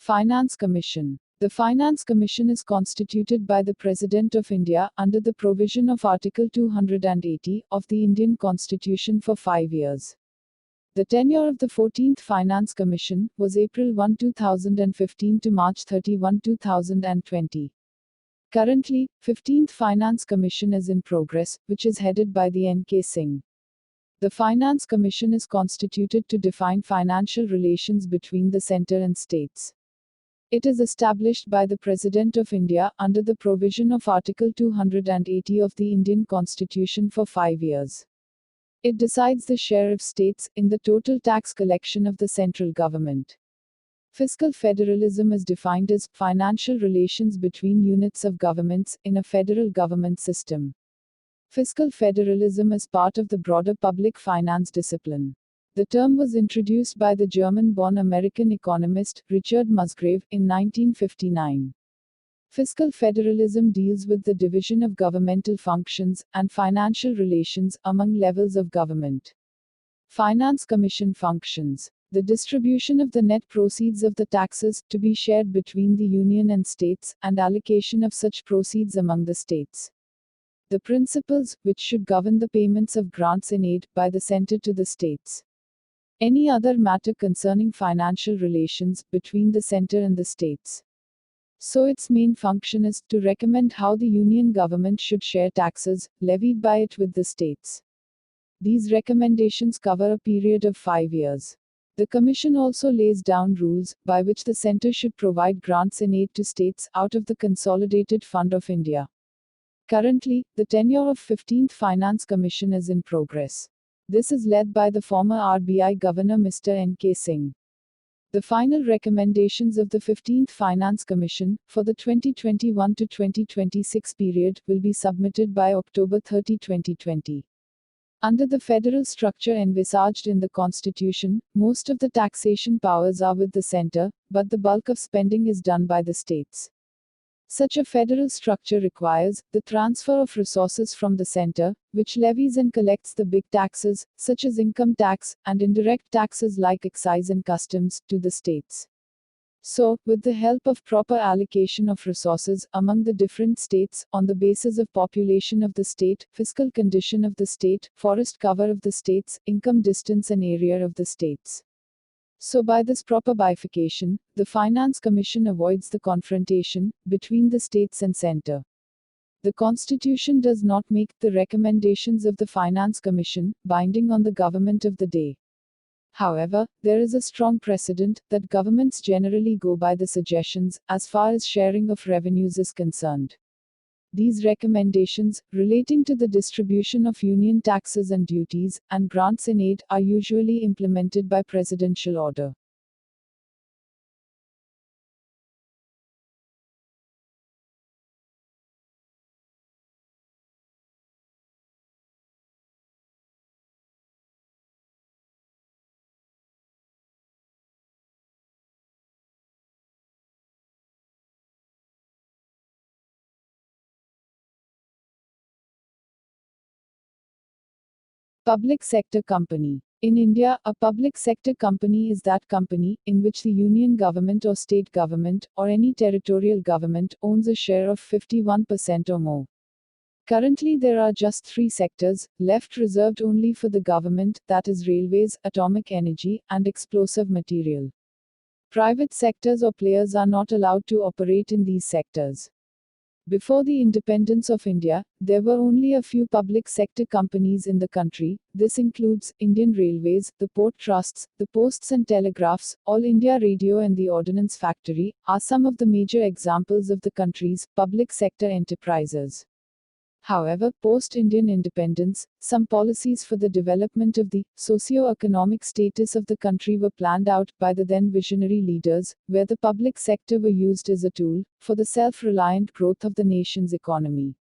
Finance Commission. The Finance Commission is constituted by the President of India under the provision of Article 280 of the Indian Constitution for 5 years. The tenure of the 14th Finance Commission was April 1, 2015 to March 31, 2020. Currently, 15th Finance Commission is in progress, which is headed by the N.K. Singh. The Finance Commission is constituted to define financial relations between the centre and states. It is established by the President of India under the provision of Article 280 of the Indian Constitution for 5 years. It decides the share of states in the total tax collection of the central government. Fiscal federalism is defined as financial relations between units of governments in a federal government system. Fiscal federalism is part of the broader public finance discipline. The term was introduced by the German-born American economist Richard Musgrave in 1959. Fiscal federalism deals with the division of governmental functions and financial relations among levels of government. Finance Commission functions: the distribution of the net proceeds of the taxes to be shared between the Union and states, and allocation of such proceeds among the states. The principles which should govern the payments of grants in aid by the centre to the states. Any other matter concerning financial relations between the centre and the states. So its main function is to recommend how the Union government should share taxes levied by it with the states. These recommendations cover a period of 5 years. The Commission also lays down rules by which the centre should provide grants in aid to states out of the Consolidated Fund of India. Currently, the tenure of 15th Finance Commission is in progress. This is led by the former RBI Governor Mr. N.K. Singh. The final recommendations of the 15th Finance Commission for the 2021 to 2026 period will be submitted by October 30, 2020. Under the federal structure envisaged in the Constitution, most of the taxation powers are with the centre, but the bulk of spending is done by the states. Such a federal structure requires the transfer of resources from the centre, which levies and collects the big taxes, such as income tax, and indirect taxes like excise and customs, to the states. So, with the help of proper allocation of resources among the different states, on the basis of population of the state, fiscal condition of the state, forest cover of the states, income distance and area of the states. So by this proper bifurcation, the Finance Commission avoids the confrontation between the states and centre. The Constitution does not make the recommendations of the Finance Commission binding on the government of the day. However, there is a strong precedent that governments generally go by the suggestions as far as sharing of revenues is concerned. These recommendations, relating to the distribution of union taxes and duties, and grants in aid, are usually implemented by presidential order. Public sector company. In India, a public sector company is that company in which the union government or state government, or any territorial government, owns a share of 51% or more. Currently there are just 3 sectors left reserved only for the government, that is railways, atomic energy, and explosive material. Private sectors or players are not allowed to operate in these sectors. Before the independence of India, there were only a few public sector companies in the country. This includes Indian Railways, the Port Trusts, the Posts and Telegraphs, All India Radio and the Ordnance Factory, are some of the major examples of the country's public sector enterprises. However, post-Indian independence, some policies for the development of the socio-economic status of the country were planned out by the then visionary leaders, where the public sector were used as a tool for the self-reliant growth of the nation's economy.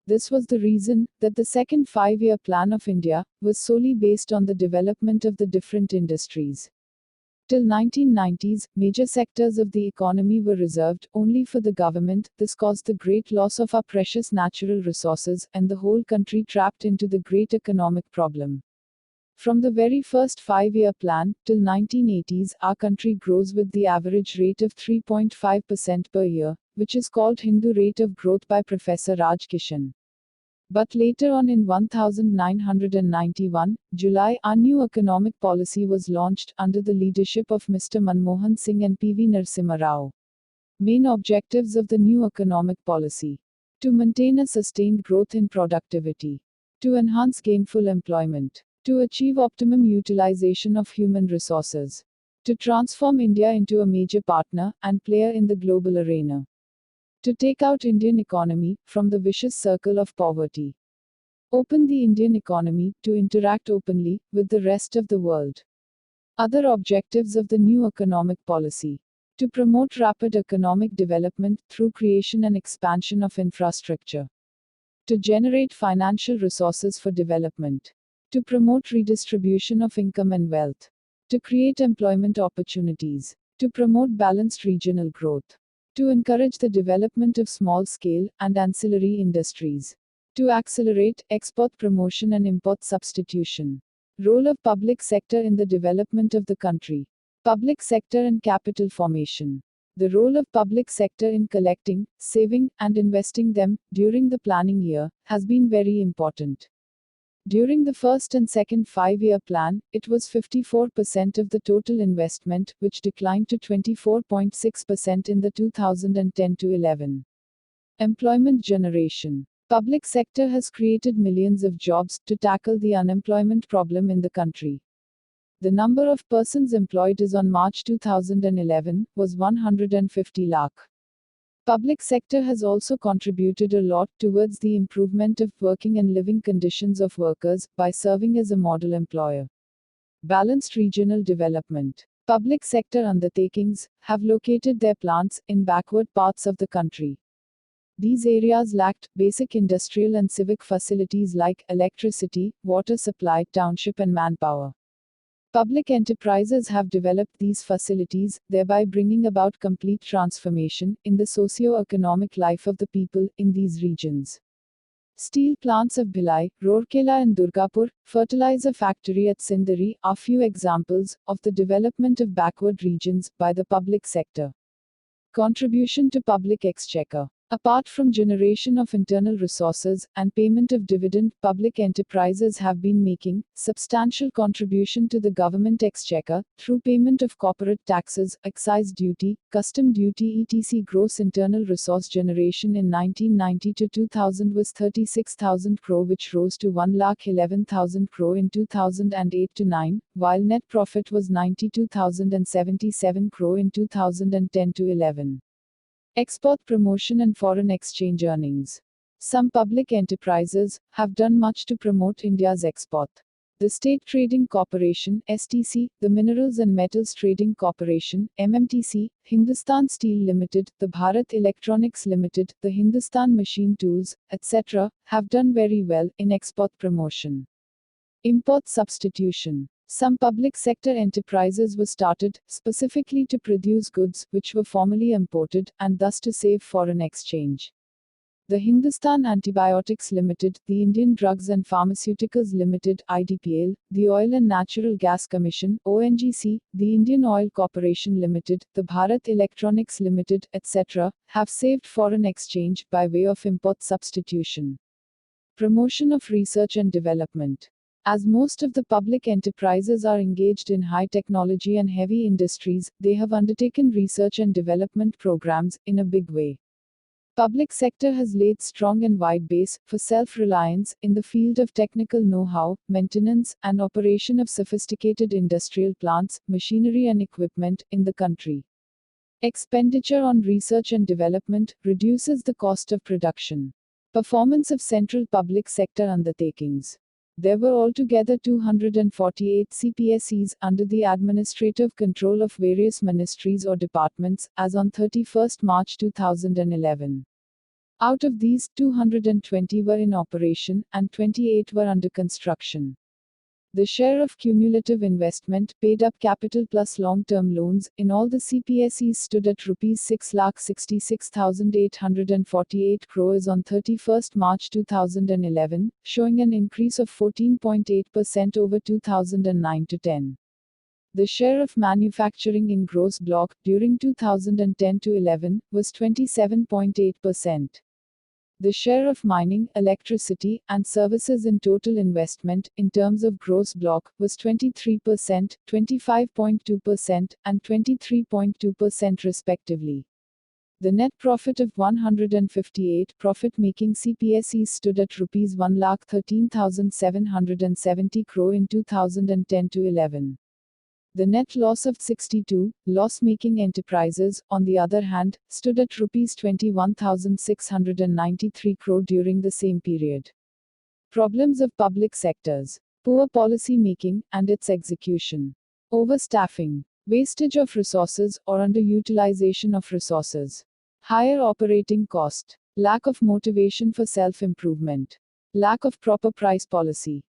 This was the reason that the second 5-year plan of India was solely based on the development of the different industries. Till 1990s, major sectors of the economy were reserved only for the government. This caused the great loss of our precious natural resources, and the whole country trapped into the great economic problem. From the very first 5-year plan, till 1980s, our country grows with the average rate of 3.5% per year, which is called Hindu rate of growth by Professor Raj Kishan. But later on in 1991, July, our new economic policy was launched under the leadership of Mr. Manmohan Singh and P.V. Narasimha Rao. Main objectives of the new economic policy: to maintain a sustained growth in productivity, to enhance gainful employment, to achieve optimum utilization of human resources, to transform India into a major partner and player in the global arena, to take out Indian economy from the vicious circle of poverty, open the Indian economy to interact openly with the rest of the world. Other objectives of the new economic policy: to promote rapid economic development through creation and expansion of infrastructure, to generate financial resources for development, to promote redistribution of income and wealth, to create employment opportunities, to promote balanced regional growth, to encourage the development of small-scale and ancillary industries, to accelerate export promotion and import substitution. Role of public sector in the development of the country. Public sector and capital formation. The role of public sector in collecting, saving, and investing them during the planning year has been very important. During the first and second 5-year plan, it was 54% of the total investment, which declined to 24.6% in the 2010-11. Employment generation. Public sector has created millions of jobs to tackle the unemployment problem in the country. The number of persons employed as on March 2011 was 150 lakh. Public sector has also contributed a lot towards the improvement of working and living conditions of workers by serving as a model employer. Balanced regional development. Public sector undertakings have located their plants in backward parts of the country. These areas lacked basic industrial and civic facilities like electricity, water supply, township, and manpower. Public enterprises have developed these facilities, thereby bringing about complete transformation in the socio-economic life of the people in these regions. Steel plants of Bhilai, Rourkela, and Durgapur, fertilizer factory at Sindri are few examples of the development of backward regions by the public sector. Contribution to public exchequer. Apart from generation of internal resources and payment of dividend, public enterprises have been making substantial contribution to the government exchequer through payment of corporate taxes, excise duty, custom duty etc. Gross internal resource generation in 1990 to 2000 was 36,000 crore, which rose to 1,11,000 crore in 2008 to 9, while net profit was 92,077 crore in 2010 to 11. Export promotion and foreign exchange earnings. Some public enterprises have done much to promote India's export. The State Trading Corporation (STC), the Minerals and Metals Trading Corporation (MMTC), Hindustan Steel Limited, the Bharat Electronics Limited, the Hindustan Machine Tools, etc., have done very well in export promotion. Import substitution. Some public sector enterprises were started specifically to produce goods which were formerly imported and thus to save foreign exchange. The Hindustan Antibiotics Limited, the Indian Drugs and Pharmaceuticals Limited (IDPL), the Oil and Natural Gas Commission (ONGC), the Indian Oil Corporation Limited, the Bharat Electronics Limited, etc., have saved foreign exchange by way of import substitution. Promotion of research and development. As most of the public enterprises are engaged in high technology and heavy industries, they have undertaken research and development programs in a big way. Public sector has laid strong and wide base for self-reliance in the field of technical know-how, maintenance, and operation of sophisticated industrial plants, machinery and equipment in the country. Expenditure on research and development reduces the cost of production. Performance of central public sector undertakings. There were altogether 248 CPSEs under the administrative control of various ministries or departments, as on 31 March 2011. Out of these, 220 were in operation, and 28 were under construction. The share of cumulative investment, paid up capital plus long-term loans, in all the CPSEs stood at Rs 6,66,848 crores on 31st March 2011, showing an increase of 14.8% over 2009 to 10. The share of manufacturing in gross block, during 2010 to 11, was 27.8%. The share of mining, electricity, and services in total investment, in terms of gross block, was 23%, 25.2%, and 23.2% respectively. The net profit of 158 profit-making CPSEs stood at Rs 1,13,770 crore in 2010 to 11. The net loss of 62 loss-making enterprises, on the other hand, stood at Rs 21,693 crore during the same period. Problems of public sectors: poor policy making and its execution, overstaffing, wastage of resources or underutilization of resources, higher operating cost, lack of motivation for self-improvement, lack of proper price policy.